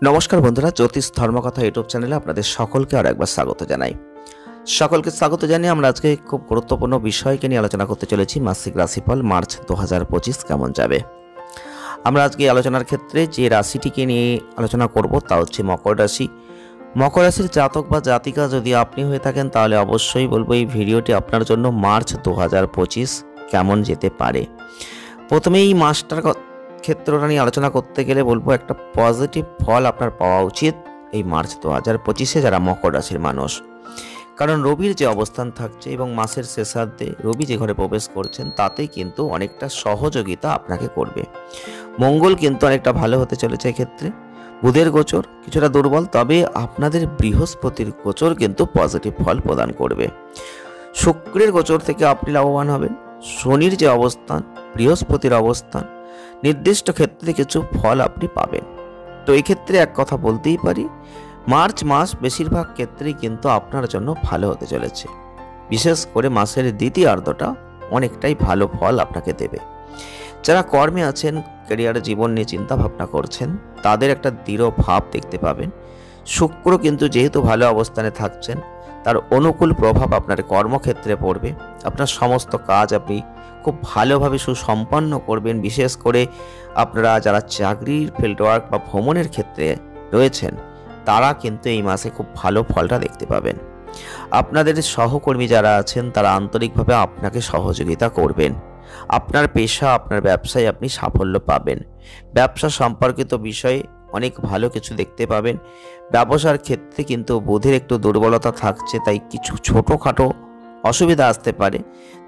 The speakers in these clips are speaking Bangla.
নমস্কার বন্ধুরা, জ্যোতিষ ধর্মকথা ইউটিউব চ্যানেলে আপনাদের সকলকে আর একবার স্বাগত জানাই। সকলকে স্বাগত জানিয়ে আমরা আজকে খুব গুরুত্বপূর্ণ বিষয়কে নিয়ে আলোচনা করতে চলেছি। মাসিক রাশিফল মার্চ 2025 কেমন যাবে। আমরা আজকে আলোচনার ক্ষেত্রে যে রাশিটিকে নিয়ে আলোচনা করব তা হচ্ছে মকর রাশি। মকর রাশির জাতক বা জাতিকা যদি আপনি হয়ে থাকেন তাহলে অবশ্যই বলবো এই ভিডিওটি আপনার জন্য মার্চ 2025 কেমন যেতে পারে। প্রথমেই এই মাসটার ক্ষেত্রটা নিয়ে আলোচনা করতে গেলে বলবো একটা পজিটিভ ফল আপনার পাওয়া উচিত এই মার্চ 2025-এ যারা মকর রাশির মানুষ। কারণ রবির যে অবস্থান থাকছে এবং মাসের শেষার্ধে রবি যে ঘরে প্রবেশ করছেন তাতেই কিন্তু অনেকটা সহযোগিতা আপনাকে করবে। মঙ্গল কিন্তু অনেকটা ভালো হতে চলেছে এক্ষেত্রে। বুধের গোচর কিছুটা দুর্বল, তবে আপনাদের বৃহস্পতির গোচর কিন্তু পজিটিভ ফল প্রদান করবে। শুক্রের গোচর থেকে আপনি লাভবান হবেন। শনির যে অবস্থান, বৃহস্পতির অবস্থান, নির্দিষ্ট ক্ষেত্রে কিছু ফল আপনি পাবেন। তো এই ক্ষেত্রে এক কথা বলতেই পারি, মার্চ মাস বেশিরভাগ ক্ষেত্রেই কিন্তু আপনার জন্য ভালো হতে চলেছে। বিশেষ করে মাসের দ্বিতীয়ার্ধটা অনেকটাই ভালো ফল আপনাকে দেবে। যারা কর্মে আছেন, ক্যারিয়ার জীবন নিয়ে চিন্তা ভাবনা করছেন, তাদের একটা দৃঢ় ভাব দেখতে পাবেন। শুক্র কিন্তু যেহেতু ভালো অবস্থানে থাকছেন, তার অনুকূল প্রভাব আপনার কর্মক্ষেত্রে পড়বে। আপনার সমস্ত কাজ আপনি খুব ভালোভাবে সুসম্পন্ন করবেন। বিশেষ করে আপনারা যারা চাকরির ফিল্ডওয়ার্ক বা ভ্রমণের ক্ষেত্রে রয়েছেন তারা কিন্তু এই মাসে খুব ভালো ফলটা দেখতে পাবেন। আপনাদের সহকর্মী যারা আছেন তারা আন্তরিকভাবে আপনাকে সহযোগিতা করবেন। আপনার পেশা, আপনার ব্যবসায় আপনি সাফল্য পাবেন। ব্যবসা সম্পর্কিত বিষয়ে অনেক ভালো কিছু দেখতে পাবেন। ব্যবসার ক্ষেত্রে কিন্তু বুধের একটু দুর্বলতা থাকছে, তাই কিছু ছোটোখাটো অসুবিধা আসতে পারে।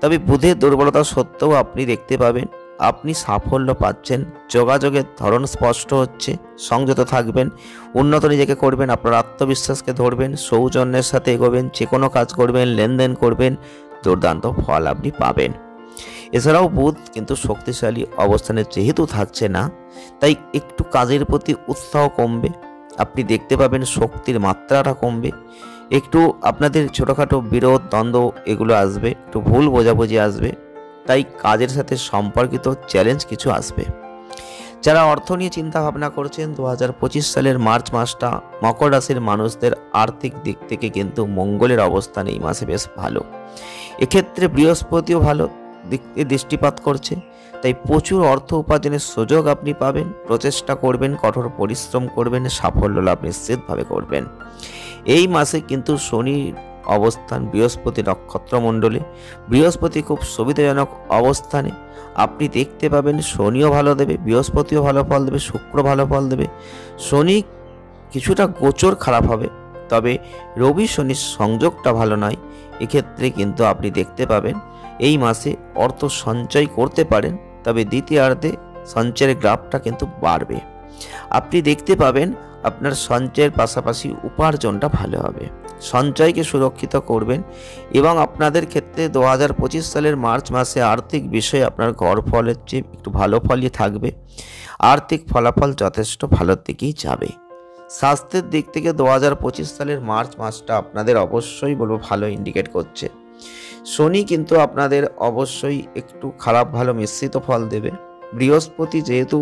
তবে বুধের দুর্বলতা সত্ত্বেও আপনি দেখতে পাবেন আপনি সাফল্য পাচ্ছেন। যোগাযোগের ধরন স্পষ্ট হচ্ছে, সংযত থাকবেন, উন্নত নিজেকে করবেন, আপনার আত্মবিশ্বাসকে ধরবেন, সৌজন্যের সাথে এগোবেন, যে কোনো কাজ করবেন, লেনদেন করবেন, দুর্দান্ত ফল আপনি পাবেন। এছাড়াও বুধ কিন্তু শক্তিশালী অবস্থানে যেহেতু থাকছে না, তাই একটু কাজের প্রতি উৎসাহ কমবে। আপনি দেখতে পাবেন শক্তির মাত্রাটা কমবে, একটু আপনাদের ছোটোখাটো বিরোধ দ্বন্দ্ব এগুলো আসবে, একটু ভুল বোঝাবুঝি আসবে, তাই কাজের সাথে সম্পর্কিত চ্যালেঞ্জ কিছু আসবে। যারা অর্থ নিয়ে চিন্তা ভাবনা করছেন 2025 সালের মার্চ মাসটা মকর রাশির মানুষদের আর্থিক দিক থেকে কিন্তু মঙ্গলের অবস্থান এই মাসে বেশ ভালো। এক্ষেত্রে বৃহস্পতিও ভালো দিকে দৃষ্টিপাত করছে, তাই প্রচুর অর্থ উপার্জনের সুযোগ আপনি পাবেন। প্রচেষ্টা করবেন, কঠোর পরিশ্রম করবেন, সাফল্য লাভ নিশ্চিতভাবে করবেন। এই মাসে কিন্তু শনির অবস্থান বৃহস্পতি নক্ষত্রমণ্ডলে, বৃহস্পতি খুব সুবিধাজনক অবস্থানে আপনি দেখতে পাবেন। শনিও ভালো দেবে, বৃহস্পতিও ভালো ফল দেবে, শুক্র ভালো ফল দেবে। শনি কিছুটা গোচর খারাপ হবে, তবে রবি শনির সংযোগটা ভালো নয়। এক্ষেত্রে কিন্তু আপনি দেখতে পাবেন এই মাসে অর্থ সঞ্চয় করতে পারেন, তবে দ্বিতীয়ার্ধে সঞ্চয়ের গ্রাফটা কিন্তু বাড়বে। আপনি দেখতে পাবেন আপনার সঞ্চয়ের পাশাপাশি উপার্জনটা ভালো হবে। সঞ্চয়কে সুরক্ষিত করবেন এবং আপনাদের ক্ষেত্রে 2025 সালের মার্চ মাসে আর্থিক বিষয়ে আপনার গড় ফলের চেয়ে একটু ভালো ফলই থাকবে। আর্থিক ফলাফল যথেষ্ট ভালোর দিকেই যাবে। স্বাস্থ্যের দিক থেকে 2025 সালের মার্চ মাসটা আপনাদের অবশ্যই বলবো ভালো ইন্ডিকেট করছে। শনি কিন্তু আপনাদের অবশ্যই একটু খারাপ ভালো মিশ্রিত ফল দেবে। বৃহস্পতি যেহেতু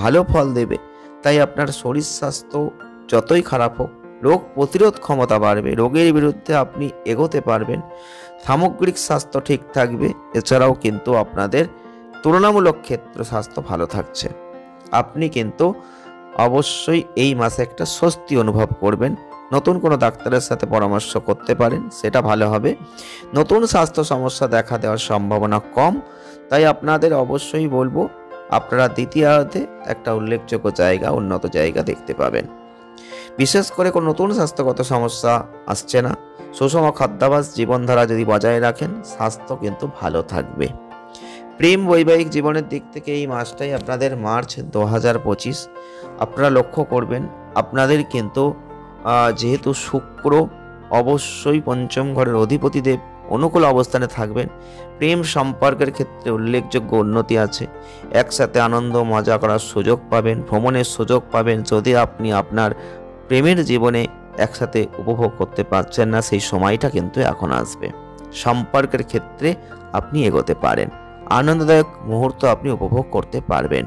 ভালো ফল দেবে, তাই আপনার শরীর স্বাস্থ্য যতই খারাপ হোক রোগ প্রতিরোধ ক্ষমতা বাড়বে, রোগের বিরুদ্ধে আপনি এগোতে পারবেন, সামগ্রিক স্বাস্থ্য ঠিক থাকবে। এছাড়াও কিন্তু আপনাদের তুলনামূলক ক্ষেত্রে স্বাস্থ্য ভালো থাকছে। আপনি কিন্তু অবশ্যই এই মাসে একটা স্বস্তি অনুভব করবেন। নতুন কোনো ডাক্তারের সাথে পরামর্শ করতে পারেন, সেটা ভালো হবে। নতুন স্বাস্থ্য সমস্যা দেখা দেওয়ার সম্ভাবনা কম, তাই আপনাদের অবশ্যই বলবো আপনারা দ্বিতীয়ার্ধে একটা উল্লেখযোগ্য জায়গা, উন্নত জায়গা দেখতে পাবেন। বিশেষ করে কোনো নতুন স্বাস্থ্যগত সমস্যা আসছে না। সুষম খাদ্যাভ্যাস জীবনধারা যদি বজায় রাখেন, স্বাস্থ্য কিন্তু ভালো থাকবে। প্রেম বৈবাহিক জীবনের দিক থেকে এই মাসটাই আপনাদের মার্চ 2025 আপনারা লক্ষ্য করবেন আপনাদের কিন্তু যেহেতু শুক্র অবশ্যই পঞ্চম ঘরের অধিপতিদেব অনুকূল অবস্থানে থাকবেন, প্রেম সম্পর্কের ক্ষেত্রে উল্লেখযোগ্য উন্নতি আছে। একসাথে আনন্দ মজা করার সুযোগ পাবেন, ভ্রমণের সুযোগ পাবেন। যদি আপনি আপনার প্রেমের জীবনে একসাথে উপভোগ করতে পারছেন না, সেই সময়টা কিন্তু এখন আসবে। সম্পর্কের ক্ষেত্রে আপনি এগোতে পারেন, আনন্দদায়ক মুহূর্ত আপনি উপভোগ করতে পারবেন।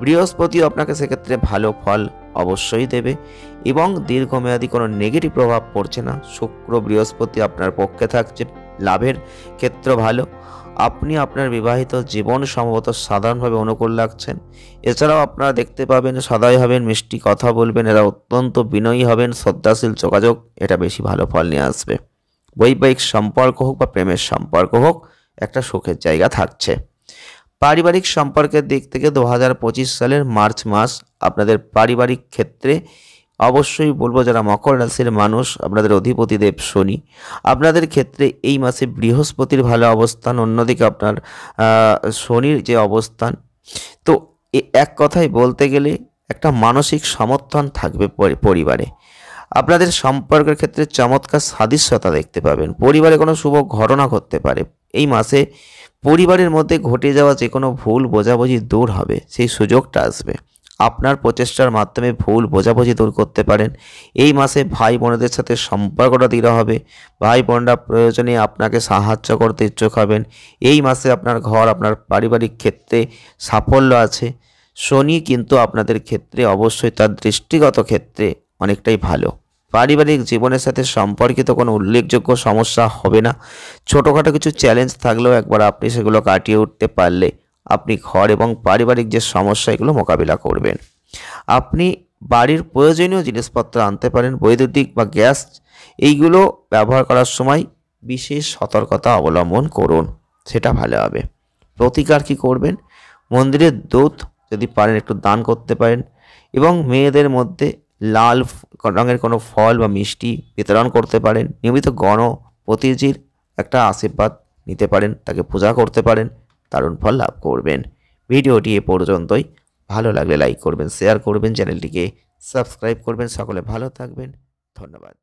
বৃহস্পতিও আপনাকে সেক্ষেত্রে ভালো ফল অবশ্যই দেবে এবং দীর্ঘমেয়াদী কোনো নেগেটিভ প্রভাব পড়ছে না। শুক্র বৃহস্পতি আপনার পক্ষে থাকছে, লাভের ক্ষেত্র ভালো। আপনি আপনার বিবাহিত জীবন সম্ভবত সাধারণভাবে অনুকূল লাগছেন। এছাড়াও আপনারা দেখতে পাবেন সদয় হবেন, মিষ্টি কথা বলবেন, এরা অত্যন্ত বিনয়ী হবেন, শ্রদ্ধাশীল যোগাযোগ, এটা বেশি ভালো ফল নিয়ে আসবে। বৈবাহিক সম্পর্ক হোক বা প্রেমের সম্পর্ক হোক, একটা সুখের জায়গা থাকছে। পারিবারিক সম্পর্কের দিক থেকে 2025 সালের মার্চ মাস আপনাদের পারিবারিক ক্ষেত্রে অবশ্যই বলবো, যারা মকর রাশির মানুষ, আপনাদের অধিপতি দেব শনি, আপনাদের ক্ষেত্রে এই মাসে বৃহস্পতির ভালো অবস্থান, অন্যদিকে আপনার শনির যে অবস্থান, তো এক কথায় বলতে গেলে একটা মানসিক সমর্থন থাকবে পরিবারে। আপনাদের সম্পর্কের ক্ষেত্রে চমৎকার সাদৃশ্যতা দেখতে পাবেন। পরিবারে কোনো শুভ ঘটনা ঘটতে পারে এই মাসে। পরিবারের মধ্যে ঘটে যাওয়া যে কোনো ভুল বোঝাবুঝি দূর হবে, সেই সুযোগটা আসবে। আপনার প্রচেষ্টার মাধ্যমে ভুল বোঝাবুঝি দূর করতে পারেন। এই মাসে ভাই বোনেদের সাথে সম্পর্কটা দৃঢ় হবে। ভাই বোনরা প্রয়োজনে আপনাকে সাহায্য করতে ইচ্ছুক হবেন। এই মাসে আপনার ঘর, আপনার পারিবারিক ক্ষেত্রে সাফল্য আছে। শনি কিন্তু আপনাদের ক্ষেত্রে অবশ্যই তার দৃষ্টিগত ক্ষেত্রে অনেকটাই ভালো। পারিবারিক জীবনের সাথে সম্পর্কিত কোনো উল্লেখযোগ্য সমস্যা হবে না। ছোটোখাটো কিছু চ্যালেঞ্জ থাকলেও একবার আপনি সেগুলো কাটিয়ে উঠতে পারলে আপনি ঘর এবং পারিবারিক যে সমস্যা, এগুলো মোকাবিলা করবেন। আপনি বাড়ির প্রয়োজনীয় জিনিসপত্র আনতে পারেন। বৈদ্যুতিক বা গ্যাস এইগুলো ব্যবহার করার সময় বিশেষ সতর্কতা অবলম্বন করুন, সেটা ভালো হবে। প্রতিকার কি করবেন? মন্দিরের দুধ যদি পারেন একটু দান করতে পারেন এবং মেয়েদের মধ্যে লাল রঙের কোনো ফল বা মিষ্টি বিতরণ করতে পারেন। নিয়মিত গণপতিজির একটা আশীর্বাদ নিতে পারেন, তাকে পূজা করতে পারেন, দারুণ ফল লাভ করবেন। ভিডিওটি এ পর্যন্তই। ভালো লাগলে লাইক করবেন, শেয়ার করবেন, চ্যানেলটিকে সাবস্ক্রাইব করবেন। সকলে ভালো থাকবেন, ধন্যবাদ।